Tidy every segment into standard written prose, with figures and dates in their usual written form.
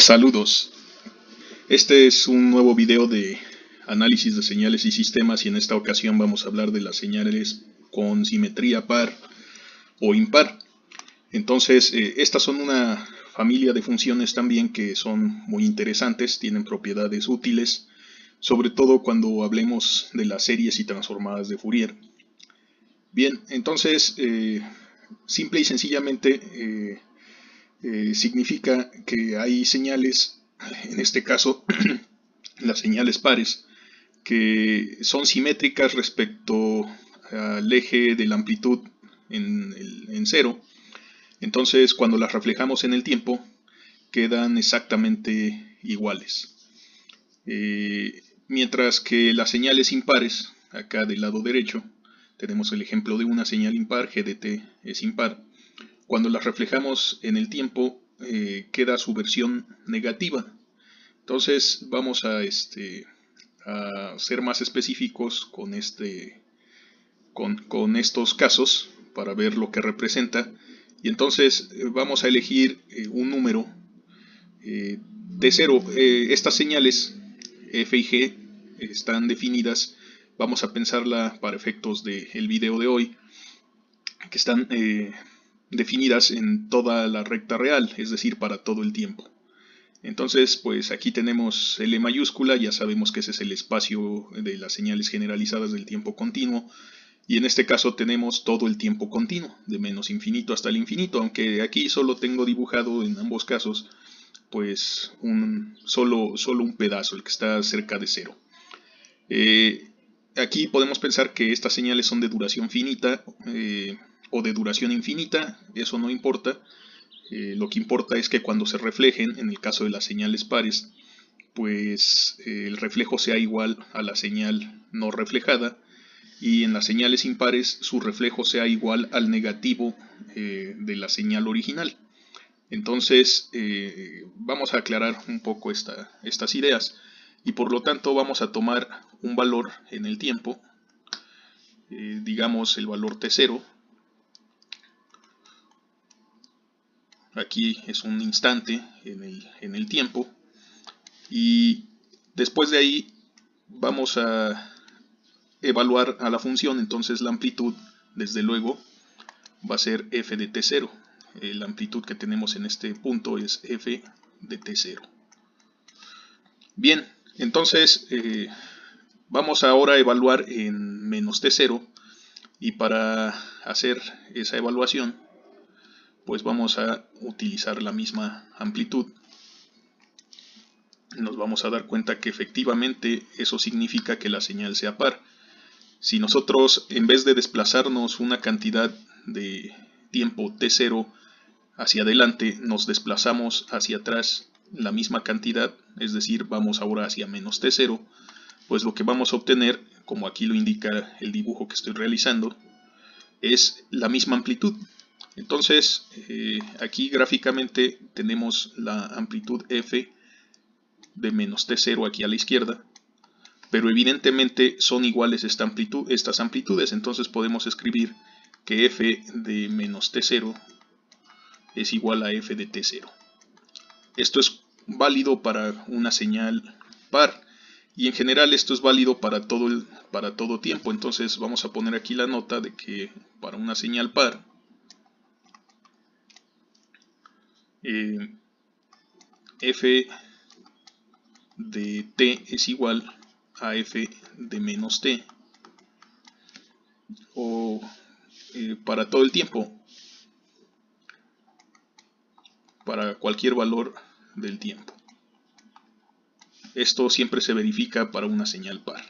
Saludos. Este es un nuevo video de análisis de señales y sistemas, y en esta ocasión vamos a hablar de las señales con simetría par o impar. Entonces, estas son una familia de funciones también que son muy interesantes, tienen propiedades útiles, sobre todo cuando hablemos de las series y transformadas de Fourier. Bien, entonces, simple y sencillamente significa que hay señales, en este caso las señales pares, que son simétricas respecto al eje de la amplitud en cero. Entonces, cuando las reflejamos en el tiempo, quedan exactamente iguales. Mientras que las señales impares, acá del lado derecho, tenemos el ejemplo de una señal impar, g de t es impar. Cuando las reflejamos en el tiempo, queda su versión negativa. Entonces vamos a ser más específicos con estos casos para ver lo que representa. Y entonces vamos a elegir un número t0. Estas señales f y g están definidas. Vamos a pensarla para efectos del video de hoy, que están definidas en toda la recta real, es decir, para todo el tiempo. Entonces, pues aquí tenemos L mayúscula, ya sabemos que ese es el espacio de las señales generalizadas del tiempo continuo, y en este caso tenemos todo el tiempo continuo, de menos infinito hasta el infinito, aunque aquí solo tengo dibujado en ambos casos pues solo un pedazo, el que está cerca de cero. Aquí podemos pensar que estas señales son de duración finita o de duración infinita, eso no importa. Lo que importa es que cuando se reflejen, en el caso de las señales pares, pues el reflejo sea igual a la señal no reflejada, y en las señales impares su reflejo sea igual al negativo de la señal original. Entonces vamos a aclarar un poco estas ideas, y por lo tanto vamos a tomar un valor en el tiempo, digamos el valor t0. Aquí es un instante en el tiempo, y después de ahí vamos a evaluar a la función. Entonces la amplitud, desde luego, va a ser f de t0. La amplitud que tenemos en este punto es f de t0. Bien, entonces vamos ahora a evaluar en menos t0, y para hacer esa evaluación pues vamos a utilizar la misma amplitud. Nos vamos a dar cuenta que efectivamente eso significa que la señal sea par. Si nosotros, en vez de desplazarnos una cantidad de tiempo t0 hacia adelante, nos desplazamos hacia atrás la misma cantidad, es decir, vamos ahora hacia menos t0, pues lo que vamos a obtener, como aquí lo indica el dibujo que estoy realizando, es la misma amplitud. Entonces, aquí gráficamente tenemos la amplitud f de menos t0 aquí a la izquierda, pero evidentemente son iguales estas amplitudes. Entonces podemos escribir que f de menos t0 es igual a f de t0. Esto es válido para una señal par, y en general esto es válido para todo tiempo. Entonces vamos a poner aquí la nota de que para una señal par, f de t es igual a f de menos t, o para todo el tiempo, para cualquier valor del tiempo. Esto siempre se verifica para una señal par.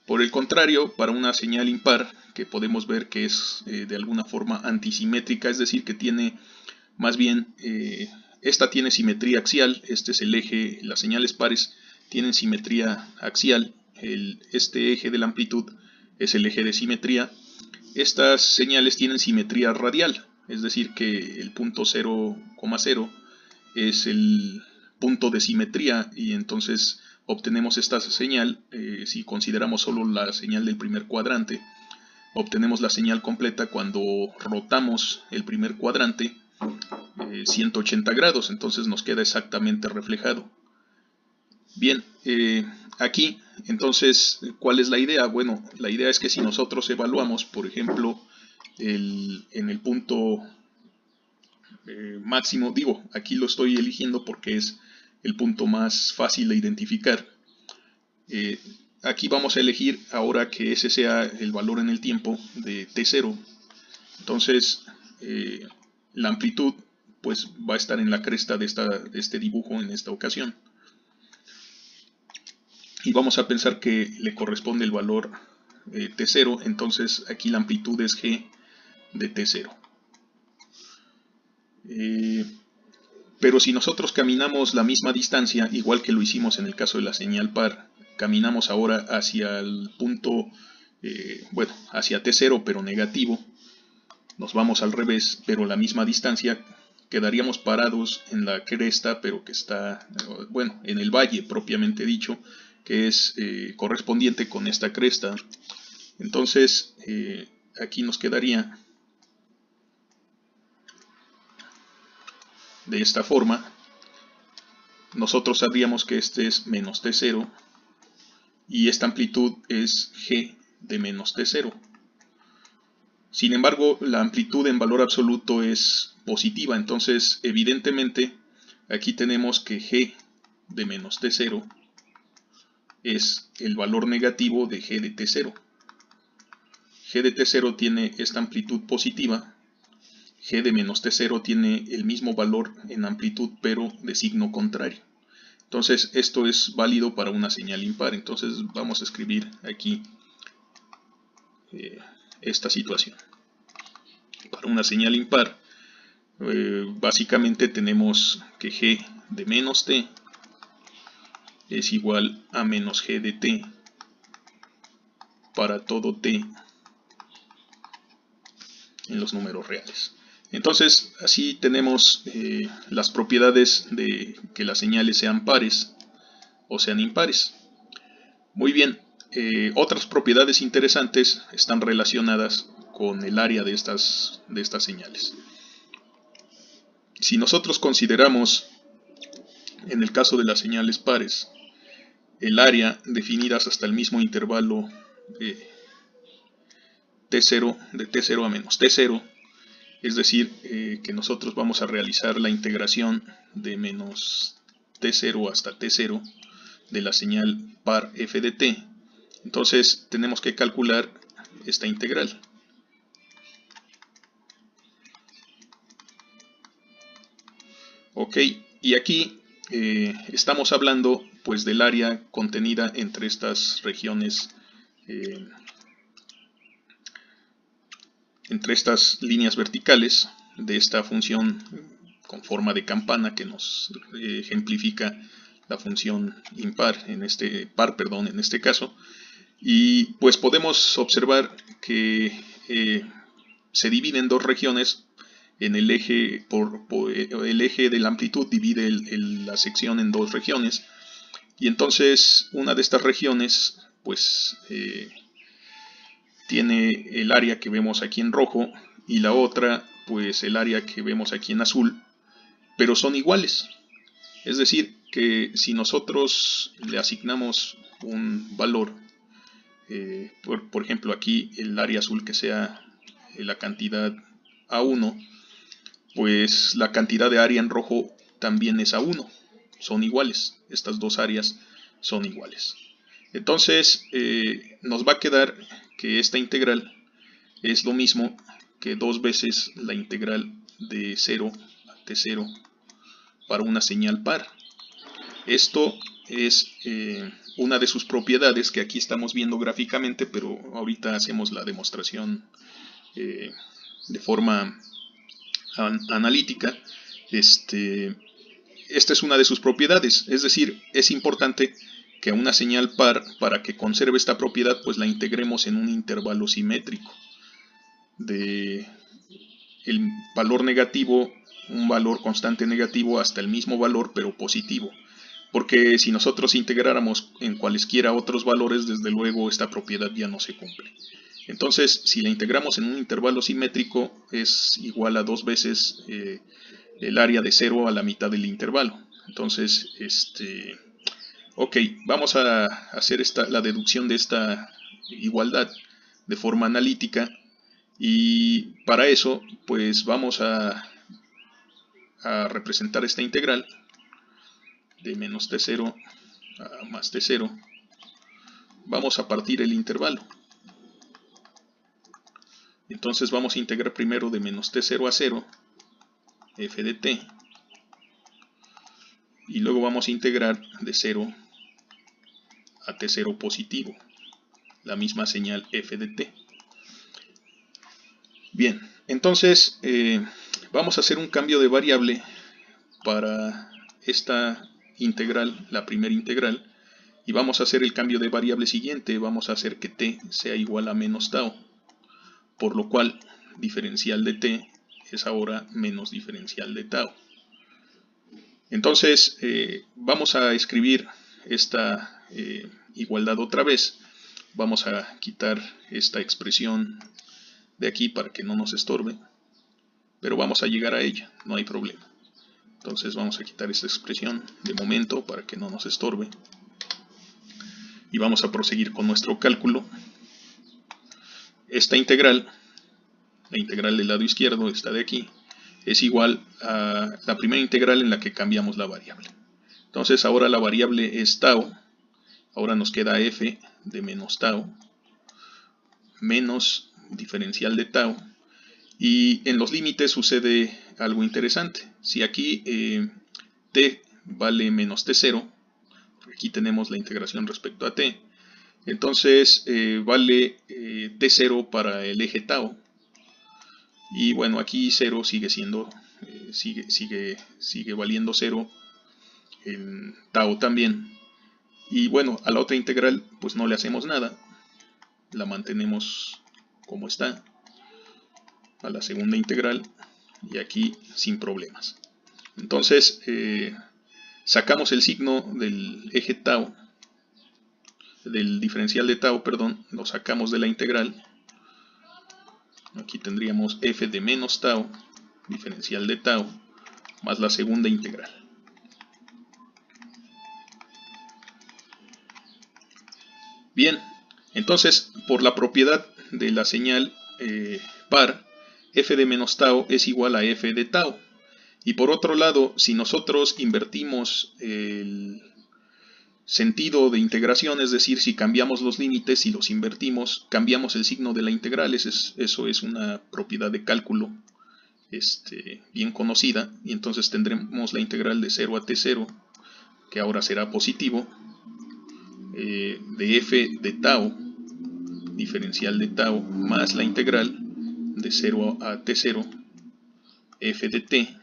Por el contrario, para una señal impar, que podemos ver que es de alguna forma antisimétrica, es decir, que tiene más bien, esta tiene simetría axial, este es el eje, las señales pares tienen simetría axial, este eje de la amplitud es el eje de simetría. Estas señales tienen simetría radial, es decir, que el punto 0,0 es el punto de simetría, y entonces obtenemos esta señal. Si consideramos solo la señal del primer cuadrante, obtenemos la señal completa cuando rotamos el primer cuadrante. 180 grados, entonces nos queda exactamente reflejado. Bien, aquí, entonces, ¿cuál es la idea? Bueno, la idea es que si nosotros evaluamos, por ejemplo, en el punto máximo, digo, aquí lo estoy eligiendo porque es el punto más fácil de identificar. Aquí vamos a elegir ahora que ese sea el valor en el tiempo de t0. Entonces, la amplitud pues va a estar en la cresta de este dibujo en esta ocasión. Y vamos a pensar que le corresponde el valor t0, entonces aquí la amplitud es g de t0. Pero si nosotros caminamos la misma distancia, igual que lo hicimos en el caso de la señal par, caminamos ahora hacia el punto, bueno, hacia t0 pero negativo, nos vamos al revés, pero la misma distancia, quedaríamos parados en la cresta, pero que está, bueno, en el valle propiamente dicho, que es correspondiente con esta cresta. Entonces, aquí nos quedaría de esta forma. Nosotros sabríamos que este es menos t0 y esta amplitud es g de menos t0. Sin embargo, la amplitud en valor absoluto es positiva, entonces evidentemente aquí tenemos que g de menos t0 es el valor negativo de g de t0. G de t0 tiene esta amplitud positiva, g de menos t0 tiene el mismo valor en amplitud pero de signo contrario. Entonces esto es válido para una señal impar, entonces vamos a escribir aquí esta situación. Para una señal impar, básicamente tenemos que g de menos t es igual a menos g de t para todo t en los números reales. Entonces así tenemos las propiedades de que las señales sean pares o sean impares. Muy bien, otras propiedades interesantes están relacionadas con el área de estas señales. Si nosotros consideramos, en el caso de las señales pares, el área definidas hasta el mismo intervalo t0, de t0 a menos t0, es decir, que nosotros vamos a realizar la integración de menos t0 hasta t0 de la señal par f de t. Entonces tenemos que calcular esta integral. Ok, y aquí estamos hablando pues del área contenida entre estas regiones, entre estas líneas verticales de esta función con forma de campana que nos ejemplifica la función impar, en este caso. Y pues podemos observar que se divide en dos regiones. En el eje, el eje de la amplitud divide la sección en dos regiones. Y entonces una de estas regiones pues tiene el área que vemos aquí en rojo y la otra pues el área que vemos aquí en azul, pero son iguales. Es decir, que si nosotros le asignamos un valor, por ejemplo aquí el área azul que sea la cantidad A1, pues la cantidad de área en rojo también es A1, son iguales, estas dos áreas son iguales. Entonces nos va a quedar que esta integral es lo mismo que dos veces la integral de 0 a t0 para una señal par. Esto es una de sus propiedades que aquí estamos viendo gráficamente, pero ahorita hacemos la demostración de forma analítica. Esta es una de sus propiedades, es decir, es importante que a una señal par, para que conserve esta propiedad, pues la integremos en un intervalo simétrico de el valor negativo, un valor constante negativo hasta el mismo valor pero positivo, porque si nosotros integráramos en cualesquiera otros valores, desde luego esta propiedad ya no se cumple. Entonces, si la integramos en un intervalo simétrico, es igual a dos veces el área de 0 a la mitad del intervalo. Entonces, ok, vamos a hacer la deducción de esta igualdad de forma analítica, y para eso pues vamos a representar esta integral de menos t0 a más t0. Vamos a partir el intervalo. Entonces vamos a integrar primero de menos t0 a 0 f de t, y luego vamos a integrar de 0 a t0 positivo, la misma señal f de t. Bien, entonces vamos a hacer un cambio de variable para esta integral, la primera integral, y vamos a hacer el cambio de variable siguiente. Vamos a hacer que t sea igual a menos tau, por lo cual diferencial de t es ahora menos diferencial de tau. Entonces vamos a escribir esta igualdad otra vez. Vamos a quitar esta expresión de aquí para que no nos estorbe, pero vamos a llegar a ella, no hay problema. Entonces vamos a quitar esta expresión de momento para que no nos estorbe, y vamos a proseguir con nuestro cálculo. Esta integral, la integral del lado izquierdo, esta de aquí, es igual a la primera integral en la que cambiamos la variable. Entonces ahora la variable es tau, ahora nos queda f de menos tau menos diferencial de tau, y en los límites sucede algo interesante. Si aquí t vale menos t0, aquí tenemos la integración respecto a t, entonces vale t0 para el eje tau, y bueno, aquí 0 sigue siendo sigue valiendo 0 en tau también. Y bueno, a la otra integral pues no le hacemos nada, la mantenemos como está, a la segunda integral, y aquí sin problemas. Entonces sacamos el signo del eje tau, del diferencial de tau, perdón, lo sacamos de la integral. Aquí tendríamos f de menos tau, diferencial de tau, más la segunda integral. Bien, entonces por la propiedad de la señal par, f de menos tau es igual a f de tau. Y por otro lado, si nosotros invertimos el sentido de integración, es decir, si cambiamos los límites y los invertimos, cambiamos el signo de la integral. Eso es una propiedad de cálculo bien conocida, y entonces tendremos la integral de 0 a t0, que ahora será positivo, de f de tau, diferencial de tau, más la integral de 0 a t0, f de t,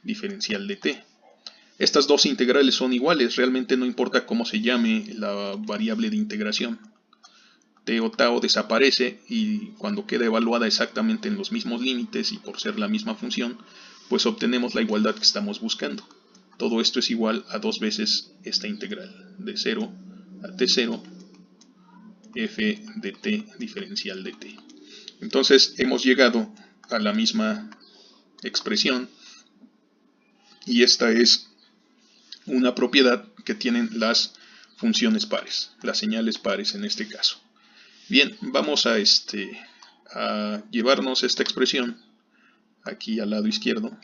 diferencial de t. Estas dos integrales son iguales, realmente no importa cómo se llame la variable de integración. T o tau desaparece, y cuando queda evaluada exactamente en los mismos límites y por ser la misma función, pues obtenemos la igualdad que estamos buscando. Todo esto es igual a 2 veces esta integral, de 0 a t0, f de t, diferencial de t. Entonces hemos llegado a la misma expresión, y esta es una propiedad que tienen las funciones pares, las señales pares en este caso. Bien, vamos a llevarnos esta expresión aquí al lado izquierdo.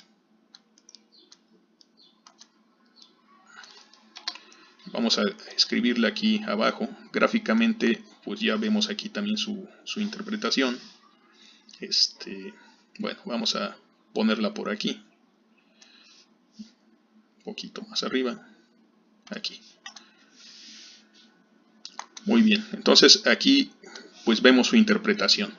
Vamos a escribirla aquí abajo. Gráficamente pues ya vemos aquí también su interpretación. Bueno, vamos a ponerla por aquí, un poquito más arriba, aquí. Muy bien, entonces aquí pues vemos su interpretación.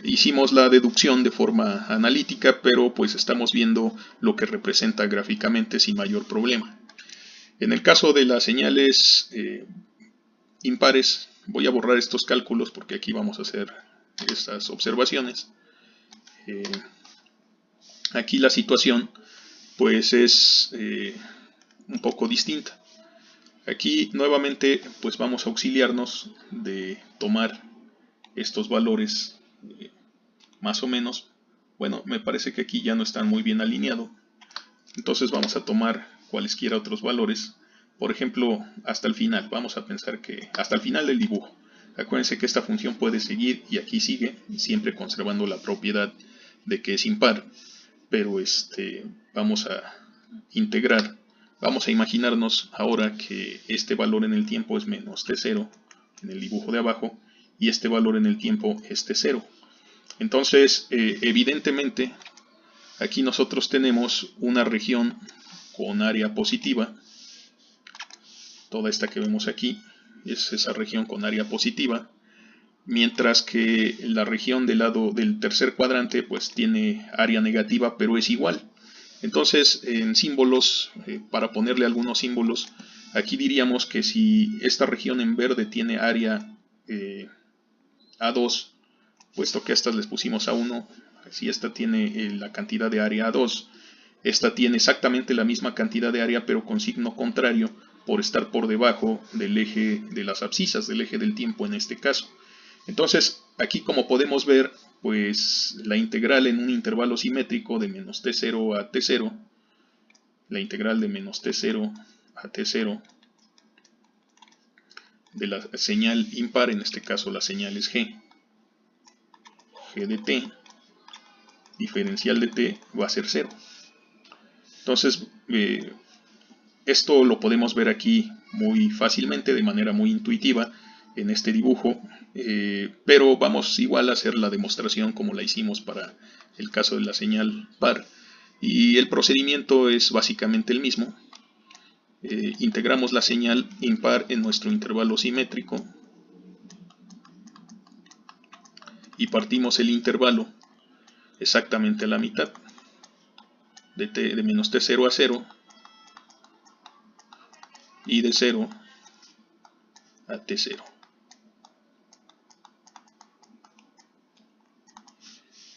Hicimos la deducción de forma analítica, pero pues estamos viendo lo que representa gráficamente sin mayor problema. En el caso de las señales impares, voy a borrar estos cálculos porque aquí vamos a hacer estas observaciones. Aquí la situación pues es un poco distinta. Aquí nuevamente pues vamos a auxiliarnos de tomar estos valores más o menos Bueno, me parece que aquí ya no están muy bien alineados. Entonces vamos a tomar cualesquiera otros valores. Por ejemplo, hasta el final. Vamos a pensar que hasta el final del dibujo. Acuérdense que esta función puede seguir y aquí sigue, siempre conservando la propiedad de que es impar. Pero vamos a integrar. Vamos a imaginarnos ahora que este valor en el tiempo es menos t0 en el dibujo de abajo y este valor en el tiempo es t0. Entonces, evidentemente, aquí nosotros tenemos una región con área positiva. Toda esta que vemos aquí es esa región con área positiva. Mientras que la región del lado del tercer cuadrante pues tiene área negativa, pero es igual. Entonces, en símbolos, para ponerle algunos símbolos, aquí diríamos que si esta región en verde tiene área A2, puesto que a estas les pusimos A1, si esta tiene la cantidad de área A2, esta tiene exactamente la misma cantidad de área, pero con signo contrario, por estar por debajo del eje de las abscisas, del eje del tiempo en este caso. Entonces, aquí como podemos ver, pues la integral en un intervalo simétrico de menos t0 a t0, la integral de menos t0 a t0 de la señal impar, en este caso la señal es g de t, diferencial de t va a ser 0. Entonces, esto lo podemos ver aquí muy fácilmente, de manera muy intuitiva, en este dibujo, pero vamos igual a hacer la demostración como la hicimos para el caso de la señal par, y el procedimiento es básicamente el mismo. Integramos la señal impar en nuestro intervalo simétrico y partimos el intervalo exactamente a la mitad, de menos t0 a 0 y de 0 a t0.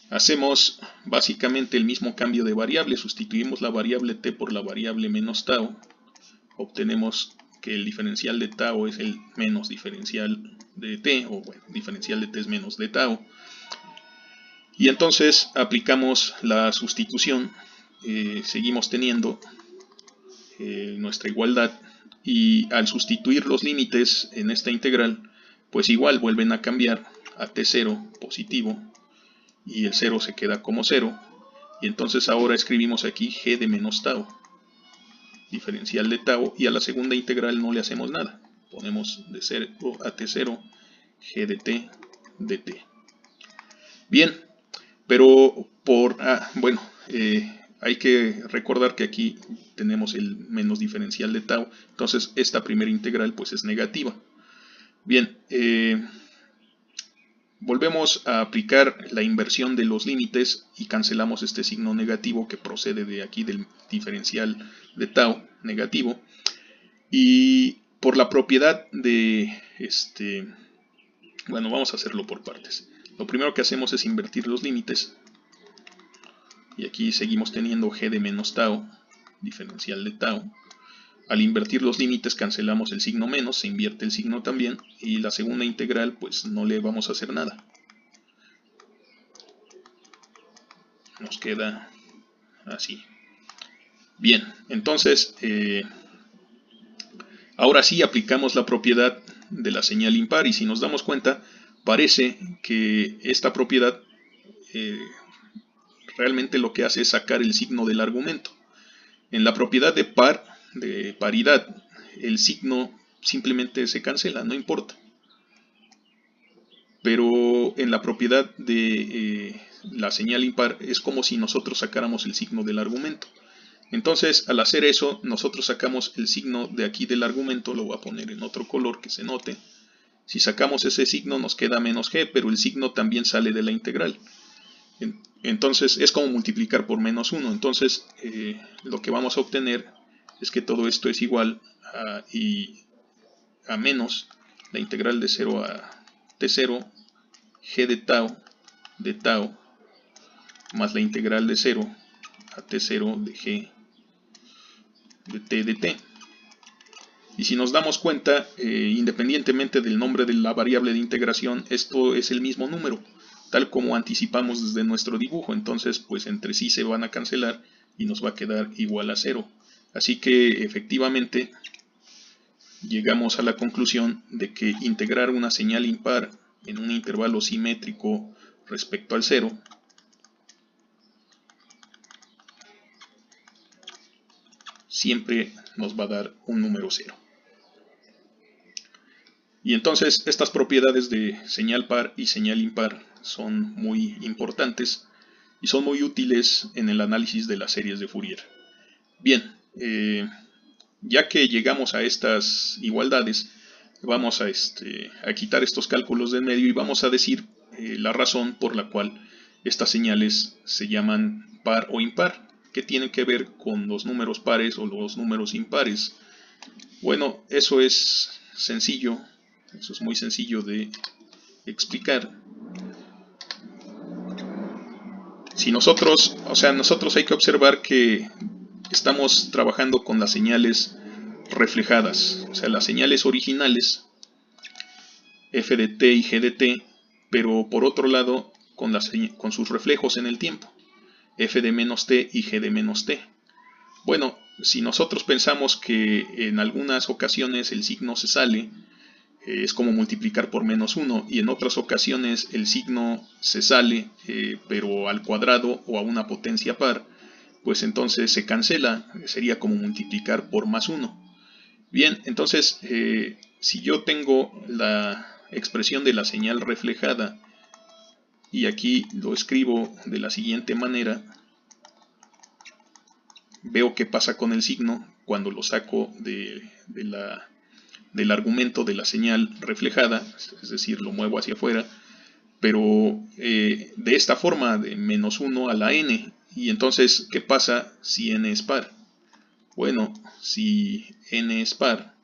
Hacemos básicamente el mismo cambio de variable, sustituimos la variable t por la variable menos tau, obtenemos que el diferencial de tau es el menos diferencial de t, o bueno, diferencial de t es menos de tau, y entonces aplicamos la sustitución, seguimos teniendo nuestra igualdad, y al sustituir los límites en esta integral, pues igual vuelven a cambiar a t0 positivo, y el 0 se queda como 0, y entonces ahora escribimos aquí g de menos tau, diferencial de tau, y a la segunda integral no le hacemos nada, ponemos de 0 a t0 g de t dt. Bien, pero hay que recordar que aquí tenemos el menos diferencial de tau, entonces esta primera integral pues es negativa. Bien, volvemos a aplicar la inversión de los límites y cancelamos este signo negativo que procede de aquí del diferencial de tau negativo. Y por la propiedad de bueno, vamos a hacerlo por partes. Lo primero que hacemos es invertir los límites. Y aquí seguimos teniendo g de menos tau, diferencial de tau. Al invertir los límites cancelamos el signo menos, se invierte el signo también, y la segunda integral pues no le vamos a hacer nada. Nos queda así. Bien, entonces ahora sí aplicamos la propiedad de la señal impar, y si nos damos cuenta, parece que esta propiedad realmente lo que hace es sacar el signo del argumento. En la propiedad de paridad, el signo simplemente se cancela, no importa. Pero en la propiedad de la señal impar es como si nosotros sacáramos el signo del argumento. Entonces, al hacer eso, nosotros sacamos el signo de aquí del argumento, lo voy a poner en otro color que se note. Si sacamos ese signo nos queda menos g, pero el signo también sale de la integral. Entonces es como multiplicar por menos 1. Entonces lo que vamos a obtener es que todo esto es igual a menos la integral de 0 a t0 g de tau más la integral de 0 a t0 de g de t de t. Y si nos damos cuenta, independientemente del nombre de la variable de integración, esto es el mismo número. tal como anticipamos desde nuestro dibujo. Entonces pues entre sí se van a cancelar y nos va a quedar igual a 0. Así que efectivamente llegamos a la conclusión de que integrar una señal impar en un intervalo simétrico respecto al 0 siempre nos va a dar un número 0. Y entonces estas propiedades de señal par y señal impar son muy importantes y son muy útiles en el análisis de las series de Fourier. Bien, ya que llegamos a estas igualdades, vamos a quitar estos cálculos del medio y vamos a decir la razón por la cual estas señales se llaman par o impar, que tienen que ver con los números pares o los números impares. Bueno, eso es sencillo, eso es muy sencillo de explicar. Si nosotros hay que observar que estamos trabajando con las señales reflejadas, o sea, las señales originales, f de t y g de t, pero por otro lado con sus reflejos en el tiempo, f de menos t y g de menos t. Bueno, si nosotros pensamos que en algunas ocasiones el signo se sale, es como multiplicar por menos 1, y en otras ocasiones el signo se sale, pero al cuadrado o a una potencia par, pues entonces se cancela, sería como multiplicar por más 1. Bien, entonces si yo tengo la expresión de la señal reflejada y aquí lo escribo de la siguiente manera, veo qué pasa con el signo cuando lo saco del argumento de la señal reflejada, es decir, lo muevo hacia afuera, pero de esta forma, de menos 1 a la n. Y entonces, ¿qué pasa si n es par? Bueno, si n es par,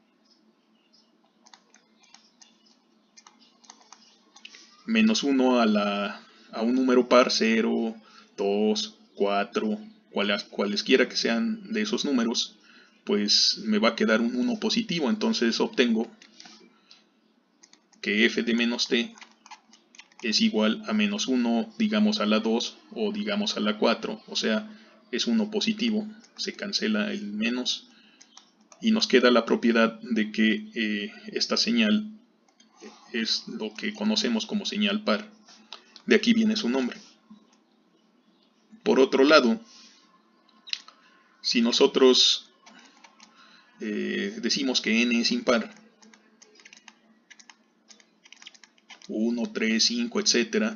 menos 1 a un número par, 0, 2, 4, cualesquiera que sean de esos números, pues me va a quedar un 1 positivo. Entonces obtengo que f de menos t es igual a menos 1, digamos a la 2 o digamos a la 4, o sea, es 1 positivo, se cancela el menos y nos queda la propiedad de que esta señal es lo que conocemos como señal par. De aquí viene su nombre. Por otro lado, si nosotros decimos que n es impar, 1, 3, 5, etc.,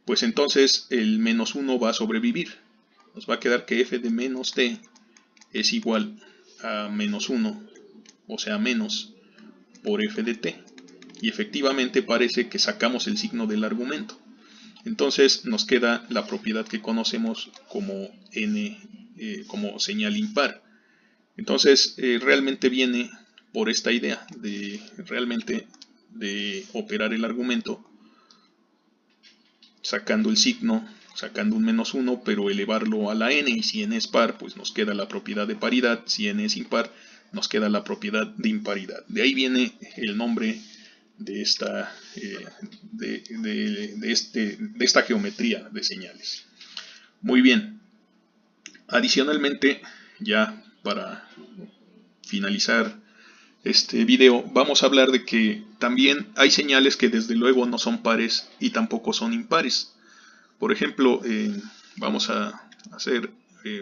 pues entonces el menos 1 va a sobrevivir. Nos va a quedar que f de menos t es igual a menos 1, o sea, menos por f de t. Y efectivamente parece que sacamos el signo del argumento. Entonces nos queda la propiedad que conocemos como n, como señal impar. Entonces realmente viene por esta idea de realmente de operar el argumento sacando el signo, sacando un menos 1, pero elevarlo a la n, y si n es par, pues nos queda la propiedad de paridad, si n es impar, nos queda la propiedad de imparidad. De ahí viene el nombre de esta, de esta geometría de señales. Muy bien. Adicionalmente, ya para finalizar este video, vamos a hablar de que también hay señales que desde luego no son pares y tampoco son impares. Por ejemplo, vamos a hacer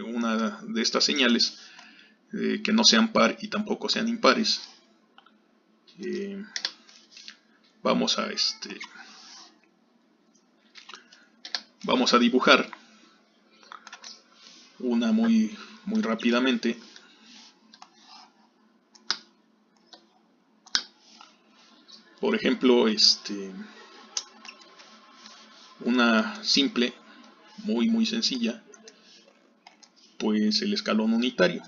una de estas señales que no sean par y tampoco sean impares. Vamos a dibujar una muy rápidamente. Por ejemplo, una simple, muy sencilla, pues el escalón unitario.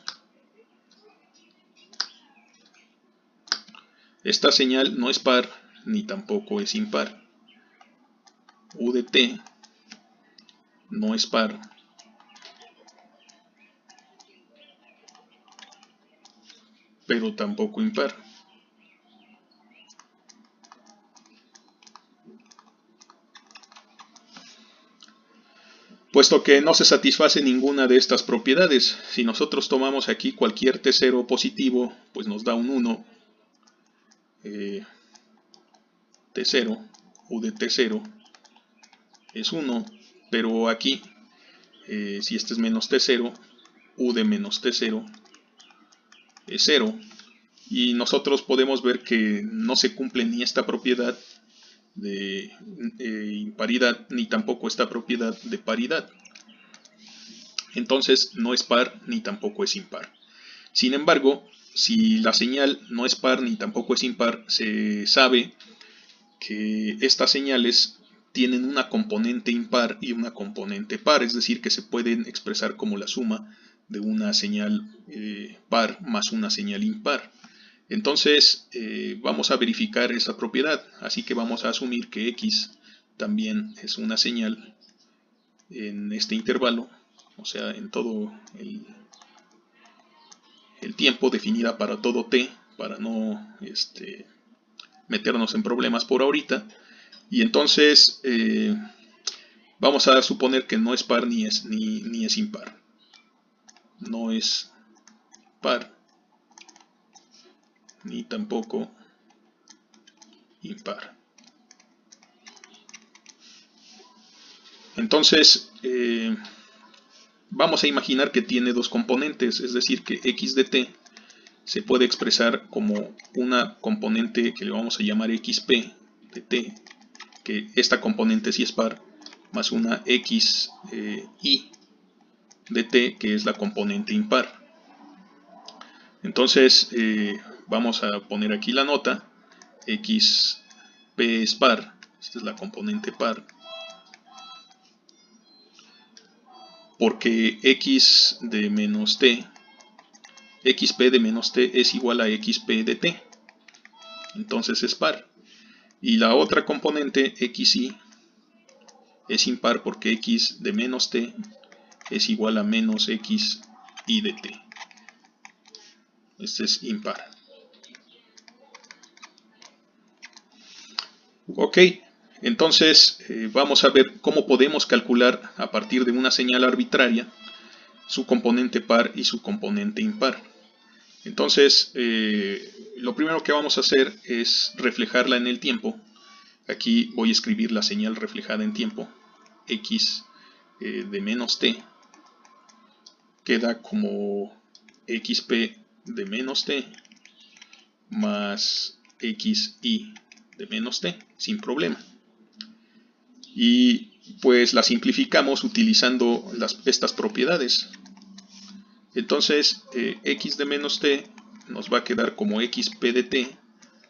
Esta señal no es par ni tampoco es impar. U de t no es par pero tampoco impar. puesto que no se satisface ninguna de estas propiedades. Si nosotros tomamos aquí cualquier t0 positivo, pues nos da un 1. T0, u de T0 es 1, pero aquí, si este es menos T0, u de menos T0 es 0. Y nosotros podemos ver que no se cumple ni esta propiedad de imparidad, ni tampoco esta propiedad de paridad. Entonces no es par ni tampoco es impar. Sin embargo, si la señal no es par ni tampoco es impar, se sabe que estas señales tienen una componente impar y una componente par, es decir, que se pueden expresar como la suma de una señal par más una señal impar. Entonces vamos a verificar esa propiedad, así que vamos a asumir que x también es una señal en este intervalo, o sea, en todo el tiempo, definida para todo t, para no meternos en problemas por ahorita. Y entonces vamos a suponer que no es par ni es impar. No es par ni tampoco impar. Entonces vamos a imaginar que tiene dos componentes, es decir, que x de t se puede expresar como una componente que le vamos a llamar xp de t, que esta componente sí es par, más una x y de t, que es la componente impar. Entonces vamos a poner aquí la nota, xp es par, esta es la componente par, porque x de menos t, xp de menos t es igual a xp de t, entonces es par. Y la otra componente xy es impar porque x de menos t es igual a menos x y de t. Este es impar. Ok, entonces vamos a ver cómo podemos calcular a partir de una señal arbitraria su componente par y su componente impar. Entonces lo primero que vamos a hacer es reflejarla en el tiempo. Aquí voy a escribir la señal reflejada en tiempo. X de menos t queda como xp de menos t más xy de menos t, sin problema. Y pues la simplificamos utilizando estas propiedades. Entonces x de menos t nos va a quedar como xp de t,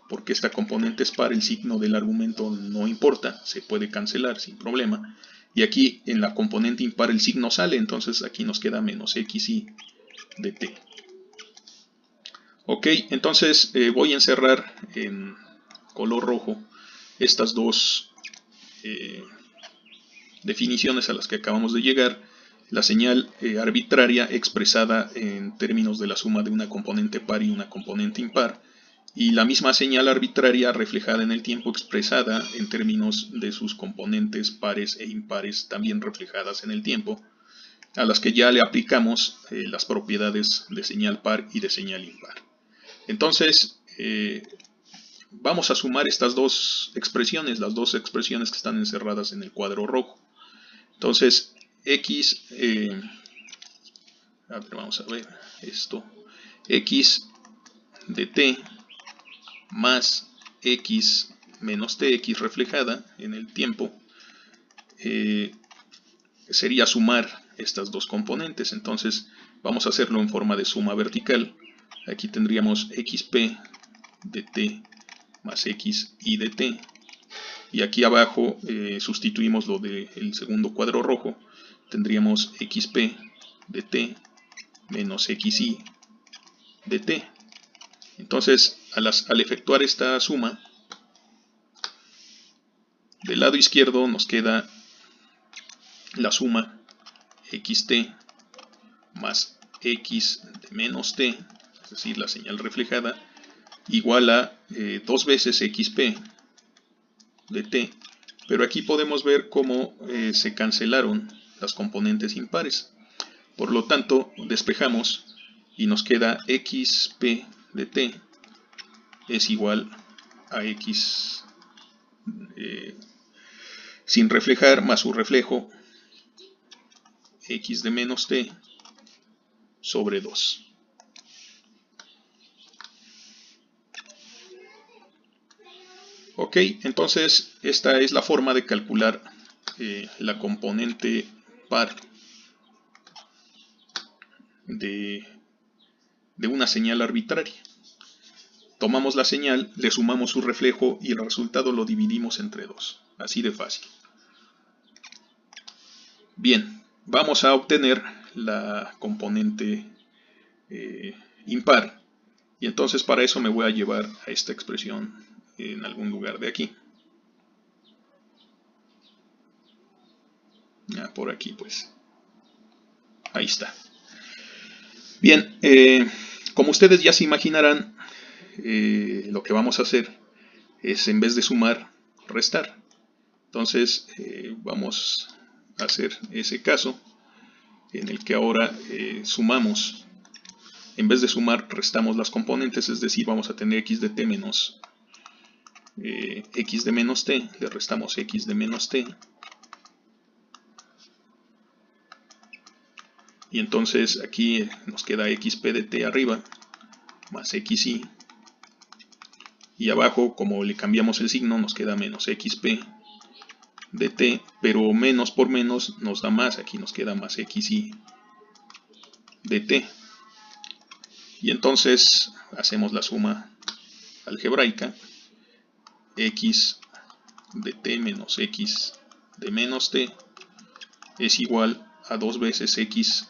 porque esta componente es par, el signo del argumento no importa, se puede cancelar sin problema. Y aquí en la componente impar el signo sale, entonces aquí nos queda menos xy de t. Ok, entonces voy a encerrar en color rojo estas dos definiciones a las que acabamos de llegar. La señal arbitraria expresada en términos de la suma de una componente par y una componente impar, y la misma señal arbitraria reflejada en el tiempo expresada en términos de sus componentes pares e impares también reflejadas en el tiempo, a las que ya le aplicamos las propiedades de señal par y de señal impar. Entonces vamos a sumar estas dos expresiones, las dos expresiones que están encerradas en el cuadro rojo. Entonces x, vamos a ver esto, x de t más x menos t, x reflejada en el tiempo, sería sumar estas dos componentes. Entonces vamos a hacerlo en forma de suma vertical. Aquí tendríamos xp de t más x y de t, y aquí abajo sustituimos lo del segundo cuadro rojo, tendríamos xp de t menos xy de t. Entonces al efectuar esta suma, del lado izquierdo nos queda la suma xt más x de menos t, es decir, la señal reflejada, igual a 2 veces xp de t, pero aquí podemos ver cómo se cancelaron las componentes impares. Por lo tanto, despejamos y nos queda xp de t es igual a x sin reflejar más su reflejo, x de menos t sobre 2. Ok, entonces esta es la forma de calcular la componente par de una señal arbitraria. Tomamos la señal, le sumamos su reflejo y el resultado lo dividimos entre 2. Así de fácil. Bien, vamos a obtener la componente impar. Y entonces para eso me voy a llevar a esta expresión en algún lugar de aquí. Por aquí pues. Ahí está. Bien, como ustedes ya se imaginarán, lo que vamos a hacer es, en vez de sumar, restar. Entonces vamos a hacer ese caso en el que ahora sumamos. En vez de sumar, restamos las componentes, es decir, vamos a tener x de t menos x de menos t, le restamos x de menos t. Y entonces aquí nos queda xp de t arriba, más xy. Y abajo, como le cambiamos el signo, nos queda menos xp de t, pero menos por menos nos da más, aquí nos queda más xy de t. Y entonces hacemos la suma algebraica, x de t menos x de menos t es igual a 2 veces x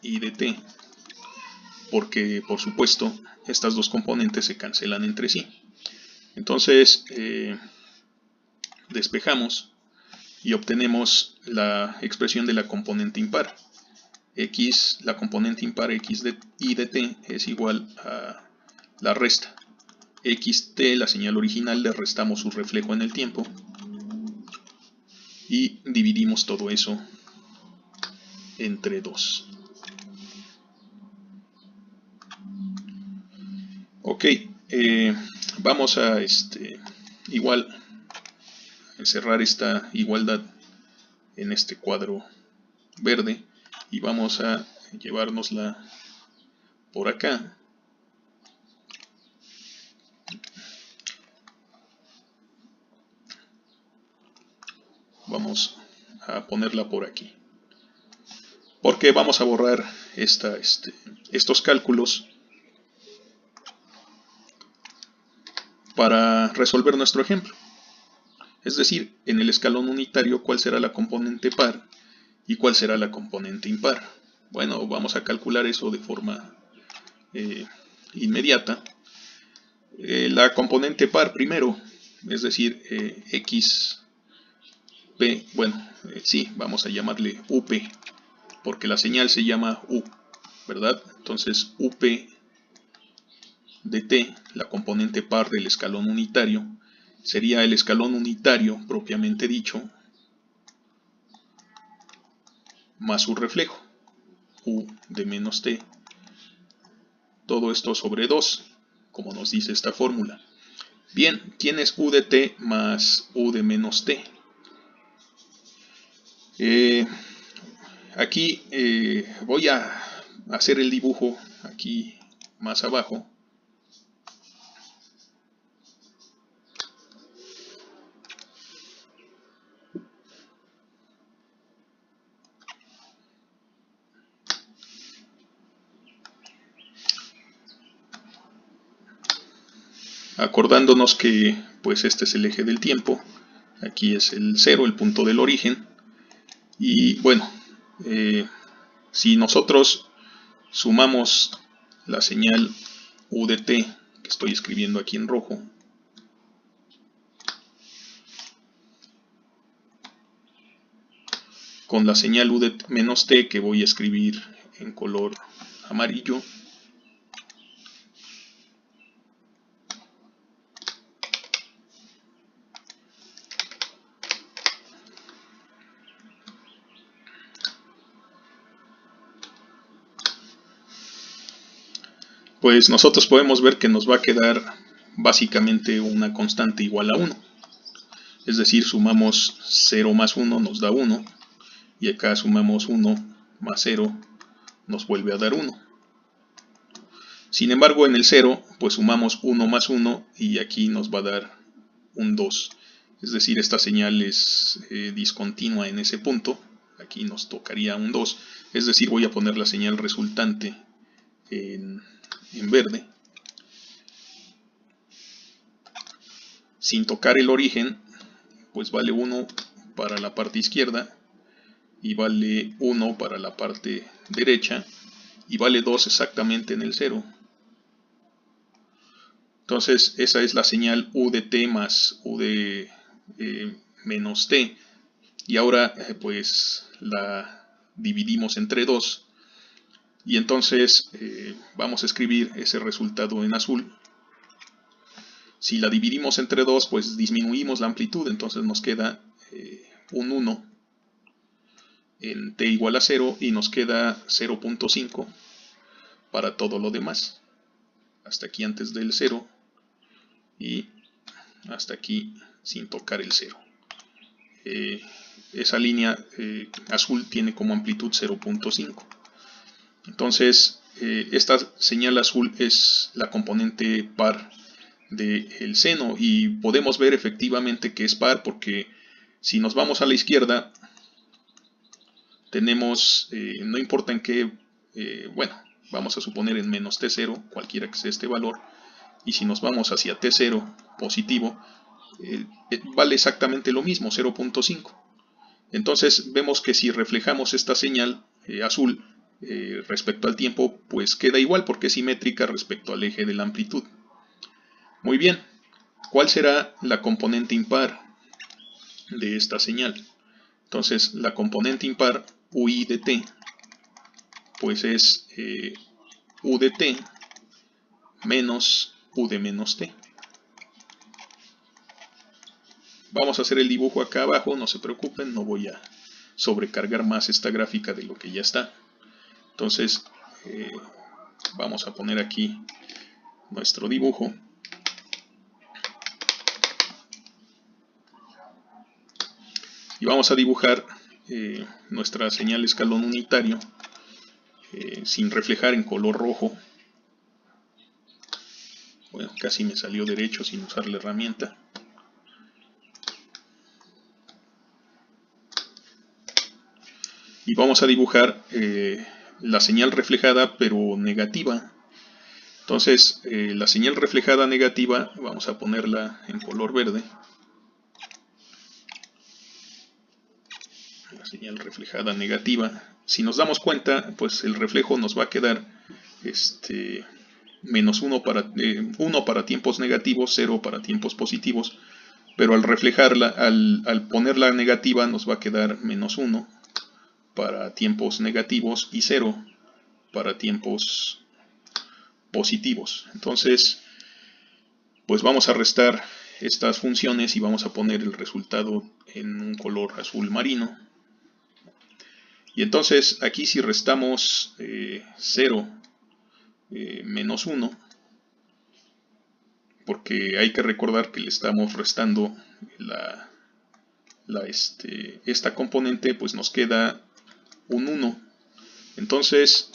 y de t, porque por supuesto estas dos componentes se cancelan entre sí. Entonces despejamos y obtenemos la expresión de la componente impar. X, la componente impar x de y de t es igual a la resta. Xt, la señal original, le restamos su reflejo en el tiempo y dividimos todo eso entre 2. Ok, vamos a igual cerrar esta igualdad en este cuadro verde y vamos a llevárnosla por acá. Vamos a ponerla por aquí, porque vamos a borrar estos cálculos para resolver nuestro ejemplo. Es decir, en el escalón unitario, ¿cuál será la componente par y cuál será la componente impar? Bueno, vamos a calcular eso de forma inmediata. La componente par primero, es decir, xp, bueno, sí, vamos a llamarle up, porque la señal se llama u, ¿verdad? Entonces up de t, la componente par del escalón unitario, sería el escalón unitario propiamente dicho, más su reflejo, u de menos t, todo esto sobre 2, como nos dice esta fórmula. Bien, tienes u de t más u de menos t. Aquí voy a hacer el dibujo aquí más abajo. Acordándonos que pues este es el eje del tiempo, aquí es el 0, el punto del origen. Y bueno, si nosotros sumamos la señal u de t, que estoy escribiendo aquí en rojo, con la señal u de menos t, que voy a escribir en color amarillo, Pues nosotros podemos ver que nos va a quedar básicamente una constante igual a 1. Es decir, sumamos 0 más 1 nos da 1. Y acá sumamos 1 más 0 nos vuelve a dar 1. Sin embargo, en el 0, pues sumamos 1 más 1 y aquí nos va a dar un 2. Es decir, esta señal es discontinua en ese punto. Aquí nos tocaría un 2. Es decir, voy a poner la señal resultante en verde. Sin tocar el origen, pues vale 1 para la parte izquierda y vale 1 para la parte derecha y vale 2 exactamente en el 0. Entonces esa es la señal U de t más U de menos t. Y ahora pues la dividimos entre 2. Y entonces vamos a escribir ese resultado en azul. Si la dividimos entre 2, pues disminuimos la amplitud. Entonces nos queda un 1 en t igual a 0 y nos queda 0.5 para todo lo demás. Hasta aquí antes del 0 y hasta aquí sin tocar el 0. Esa línea azul tiene como amplitud 0.5. Entonces esta señal azul es la componente par del seno y podemos ver efectivamente que es par porque si nos vamos a la izquierda tenemos, no importa en qué, bueno, vamos a suponer en menos t0, cualquiera que sea este valor, y si nos vamos hacia t0 positivo, vale exactamente lo mismo, 0.5. Entonces vemos que si reflejamos esta señal azul respecto al tiempo, pues queda igual porque es simétrica respecto al eje de la amplitud. Muy bien, ¿cuál será la componente impar de esta señal? Entonces la componente impar UI de t pues es U de t menos U de menos t. Vamos a hacer el dibujo acá abajo, no se preocupen, no voy a sobrecargar más esta gráfica de lo que ya está. Entonces vamos a poner aquí nuestro dibujo. Y vamos a dibujar nuestra señal escalón unitario sin reflejar en color rojo. Bueno, casi me salió derecho sin usar la herramienta. Y vamos a dibujar la señal reflejada pero negativa. Entonces la señal reflejada negativa vamos a ponerla en color verde. La señal reflejada negativa. Si nos damos cuenta, pues el reflejo nos va a quedar menos 1 para tiempos negativos, 0 para tiempos positivos. Pero al reflejarla, al ponerla negativa, nos va a quedar menos 1 para tiempos negativos y 0 para tiempos positivos. Entonces, pues vamos a restar estas funciones y vamos a poner el resultado en un color azul marino. Y entonces aquí si restamos 0 menos 1, porque hay que recordar que le estamos restando esta componente, pues nos queda un 1. Entonces,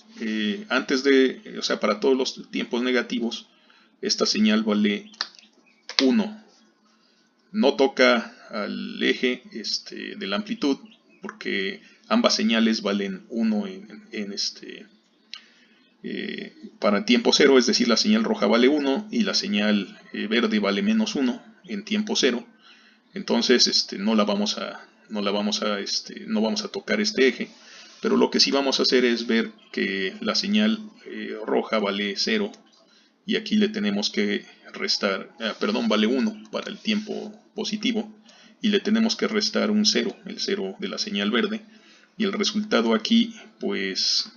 para todos los tiempos negativos, esta señal vale 1. No toca al eje de la amplitud, porque ambas señales valen 1 para tiempo 0, es decir, la señal roja vale 1 y la señal verde vale menos 1 en tiempo 0. Entonces no vamos a tocar este eje, pero lo que sí vamos a hacer es ver que la señal roja vale 0 y aquí le tenemos que restar, vale 1 para el tiempo positivo y le tenemos que restar un 0, el 0 de la señal verde, y el resultado aquí pues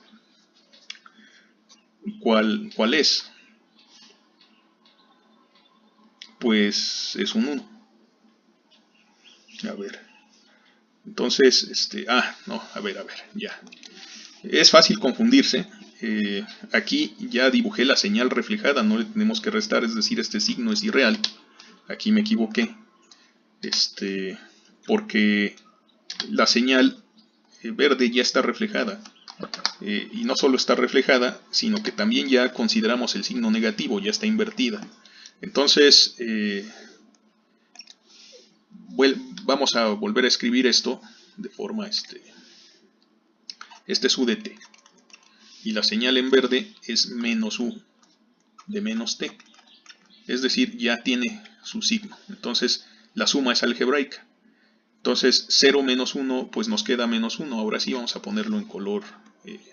¿cuál es? Pues es un 1. A ver, entonces, ya. Es fácil confundirse. aquí ya dibujé la señal reflejada, no le tenemos que restar, es decir, este signo es irreal. Aquí me equivoqué, porque la señal verde ya está reflejada. Y no solo está reflejada, sino que también ya consideramos el signo negativo, ya está invertida. Entonces, vamos a volver a escribir esto de forma, este es u de t. Y la señal en verde es menos u de menos t. Es decir, ya tiene su signo. Entonces, la suma es algebraica. Entonces, 0 menos 1, pues nos queda menos 1. Ahora sí vamos a ponerlo en color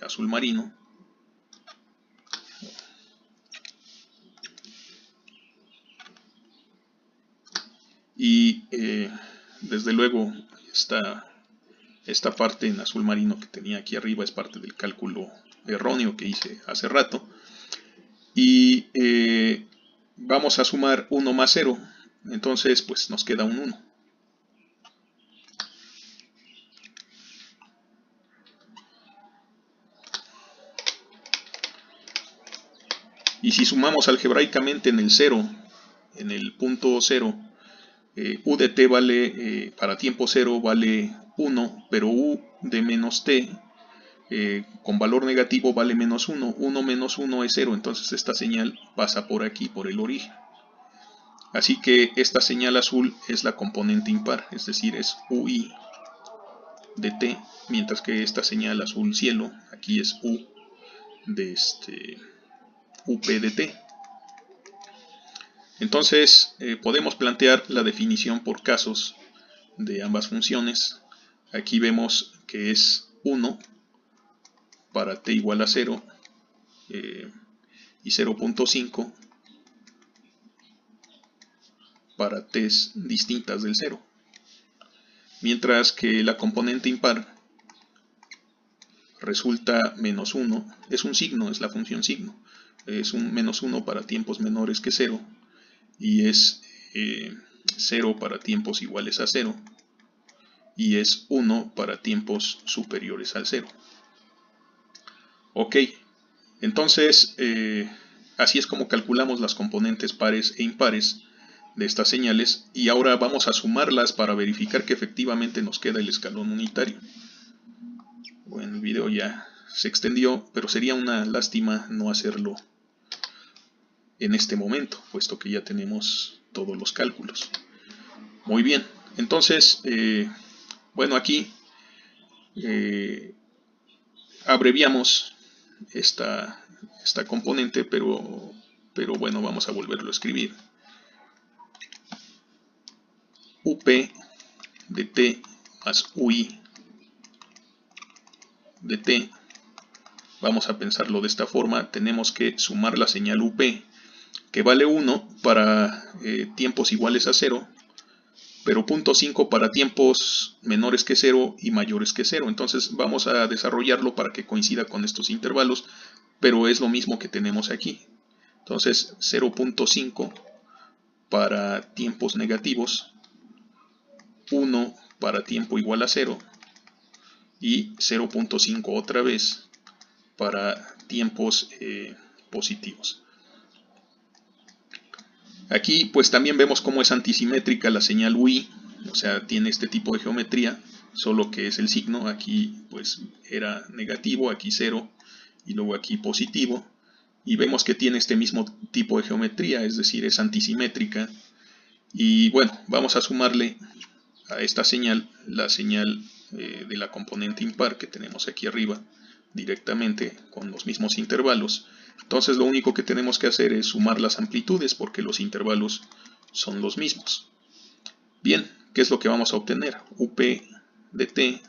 azul marino. Y desde luego esta parte en azul marino que tenía aquí arriba es parte del cálculo erróneo que hice hace rato. Y vamos a sumar 1 más 0. Entonces pues nos queda un 1. Y si sumamos algebraicamente en el 0, en el punto 0, u de t vale, para tiempo 0 vale 1, pero u de menos t con valor negativo vale menos 1. 1 menos 1 es 0, entonces esta señal pasa por aquí, por el origen. Así que esta señal azul es la componente impar, es decir, es ui de t, mientras que esta señal azul cielo, aquí es u de up de t. Entonces podemos plantear la definición por casos de ambas funciones. Aquí vemos que es 1 para t igual a 0 y 0.5 para t's distintas del 0. Mientras que la componente impar resulta menos 1, es un signo, es la función signo. Es un menos 1 para tiempos menores que 0 y es 0 para tiempos iguales a 0 y es 1 para tiempos superiores al 0. Ok, entonces así es como calculamos las componentes pares e impares de estas señales y ahora vamos a sumarlas para verificar que efectivamente nos queda el escalón unitario. Bueno, el video ya se extendió, pero sería una lástima no hacerlo en este momento, puesto que ya tenemos todos los cálculos. Muy bien, entonces, bueno, aquí abreviamos esta componente, pero bueno, vamos a volverlo a escribir. up de t más ui de t. Vamos a pensarlo de esta forma. Tenemos que sumar la señal up, que vale 1 para tiempos iguales a 0, pero 0.5 para tiempos menores que 0 y mayores que 0. Entonces vamos a desarrollarlo para que coincida con estos intervalos, pero es lo mismo que tenemos aquí. Entonces 0.5 para tiempos negativos, 1 para tiempo igual a 0 y 0.5 otra vez para tiempos positivos. Aquí pues también vemos cómo es antisimétrica la señal UI, o sea, tiene este tipo de geometría, solo que es el signo, aquí pues era negativo, aquí 0 y luego aquí positivo, y vemos que tiene este mismo tipo de geometría, es decir, es antisimétrica. Y bueno, vamos a sumarle a esta señal la señal de la componente impar que tenemos aquí arriba directamente con los mismos intervalos. Entonces lo único que tenemos que hacer es sumar las amplitudes porque los intervalos son los mismos. Bien, ¿qué es lo que vamos a obtener? up de t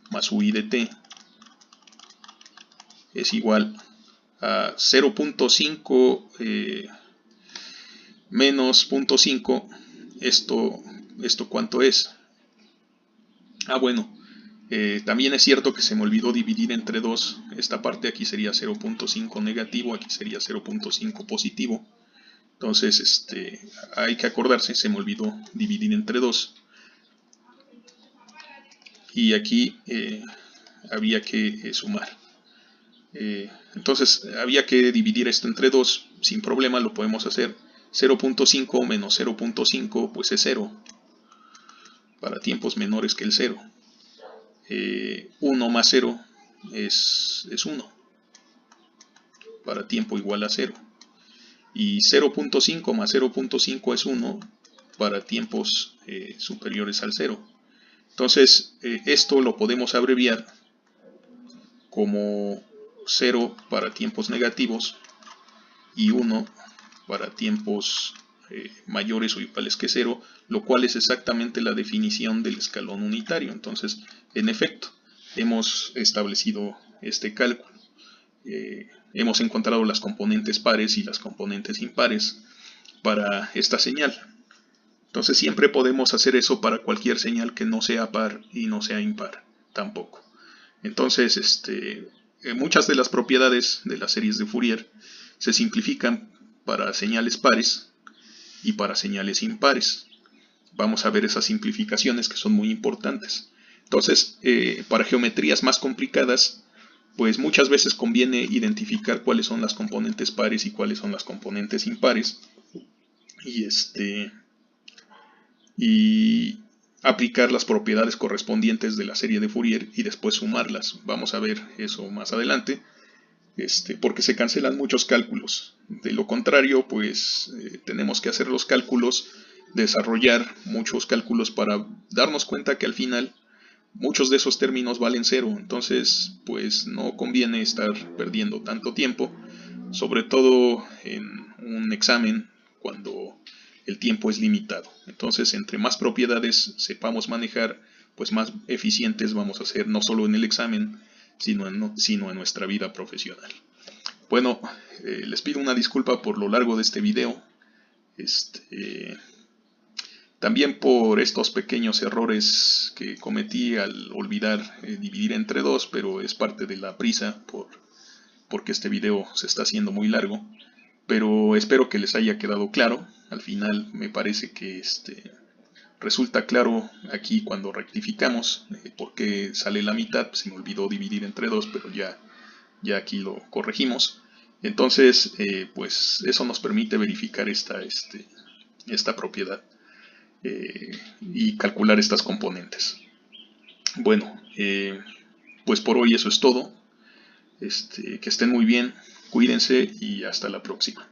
más ui de t es igual a 0.5 menos 0.5. ¿Esto cuánto es? Bueno, también es cierto que se me olvidó dividir entre 2. Esta parte aquí sería 0.5 negativo, aquí sería 0.5 positivo. Entonces hay que acordarse, se me olvidó dividir entre 2. Y aquí había que sumar. Entonces había que dividir esto entre 2, sin problema lo podemos hacer. 0.5 menos 0.5 pues es 0, para tiempos menores que el 0. 1 más 0 es 1, para tiempo igual a 0. Y 0.5 más 0.5 es 1, para tiempos superiores al 0. Entonces esto lo podemos abreviar como 0 para tiempos negativos y 1 para tiempos mayores o iguales que 0, lo cual es exactamente la definición del escalón unitario. Entonces, en efecto, hemos establecido este cálculo. Hemos encontrado las componentes pares y las componentes impares para esta señal. Entonces siempre podemos hacer eso para cualquier señal que no sea par y no sea impar tampoco. Entonces, muchas de las propiedades de las series de Fourier se simplifican para señales pares y para señales impares. Vamos a ver esas simplificaciones que son muy importantes. Entonces, para geometrías más complicadas, pues muchas veces conviene identificar cuáles son las componentes pares y cuáles son las componentes impares. Y aplicar las propiedades correspondientes de la serie de Fourier y después sumarlas. Vamos a ver eso más adelante, porque se cancelan muchos cálculos. De lo contrario, pues tenemos que hacer los cálculos, desarrollar muchos cálculos para darnos cuenta que al final muchos de esos términos valen 0. Entonces, pues no conviene estar perdiendo tanto tiempo, sobre todo en un examen cuando el tiempo es limitado. Entonces, entre más propiedades sepamos manejar, pues más eficientes vamos a ser, no solo en el examen, sino en nuestra vida profesional. Bueno, les pido una disculpa por lo largo de este video. También por estos pequeños errores que cometí al olvidar dividir entre 2, pero es parte de la prisa porque este video se está haciendo muy largo. Pero espero que les haya quedado claro. Al final me parece que resulta claro aquí cuando rectificamos por qué sale la mitad. Se me olvidó dividir entre 2, pero ya aquí lo corregimos. Entonces, pues eso nos permite verificar esta propiedad y calcular estas componentes. Bueno, pues por hoy eso es todo. Que estén muy bien, cuídense y hasta la próxima.